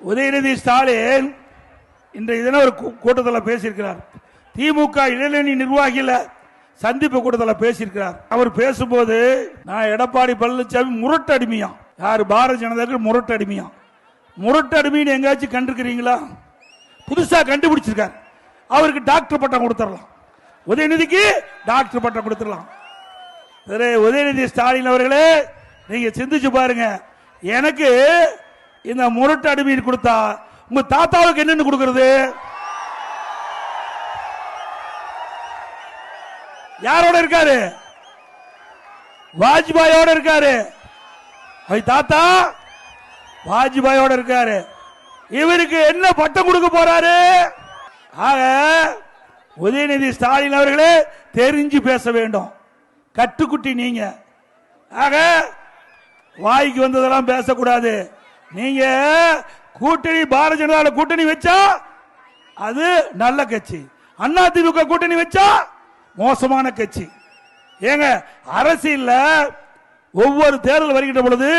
உதயநிதி ஸ்டாலின் இன்றைய தினம் ஒரு கூட்டத்தில் பேசியிருக்கிறார். திமுக இளைஞரணி நிர்வாகிகள சந்திப்பு கூட்டத்தில் பேசியிருக்கிறார். அவர் பேசும்போது நான் எடப்பாடி பழனிசாமி முரட்டு அடிமையா, யார் பாரதிய ஜனதா முரட்டு அடிமையா, முரட்டு அடிமைன்னு எங்காச்சும் கண்டிருக்கிறீங்களா? புதுசா கண்டுபிடிச்சிருக்கார். அவருக்கு டாக்டர் பட்டம் கொடுத்துடலாம், உதயநிதிக்கு டாக்டர் பட்டம் கொடுத்துடலாம். உதயநிதி ஸ்டாலின் அவர்களே, நீங்க சிந்திச்சு பாருங்க. எனக்கு இந்த முரட்டு அடிமை கொடுத்தா உங்க தாத்தாவுக்கு என்னன்னு கொடுக்கிறது? யாரோட இருக்காரு? வாஜ்பாயோட இருக்காரு. தாத்தா வாஜ்பாயோட இருக்காரு. இவருக்கு என்ன பட்டம் கொடுக்க போறாரு? ஆக உதயநிதி ஸ்டாலின் அவர்களே தெரிஞ்சு பேச வேண்டும். கட்டுக்குட்டி நீங்க. ஆக வாய்க்கு வந்ததெல்லாம் பேசக்கூடாது. நீங்க கூட்டணி பாரதிய ஜனதா கூட்டணி வச்சா அது நல்ல கட்சி, அதிமுக கூட்டணி வச்சா மோசமான கட்சி. ஏங்க அரசியல்ல ஒவ்வொரு தேர்தல் வருகின்ற பொழுது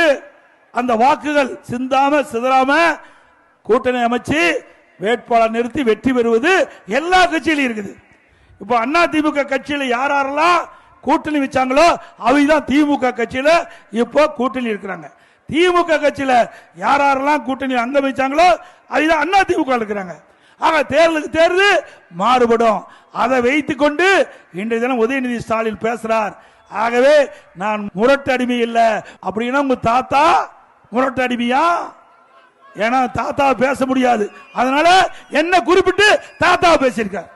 அந்த வாக்குகள் சிந்தாம சிதறாம கூட்டணி அமைச்சு வேட்பாளர் நிறுத்தி வெற்றி பெறுவது எல்லா கட்சியிலும் இருக்குது. இப்ப அதிமுக கட்சியில யாரெல்லாம் கூட்டணி வச்சாங்களோ அவைதான் திமுக கட்சியில இப்போ கூட்டணி இருக்கிறாங்க. திமுக கட்சியில யாரெல்லாம் கூட்டணி அங்க வச்சாங்களோ அதுதான் அதிமுக இருக்கிறாங்க. ஆக தேர்தலுக்கு தேர்தல் மாறுபடும். அதை வைத்துக் கொண்டு இன்றைய தினம் உதயநிதி ஸ்டாலின் பேசுறார். ஆகவே நான் முரட்டு அடிமை இல்லை அப்படின்னா உங்க தாத்தா முரட்டு அடிமையா? ஏன்னா தாத்தா பேச முடியாது, அதனால என்ன குறிப்பிட்டு தாத்தா பேசியிருக்கார்.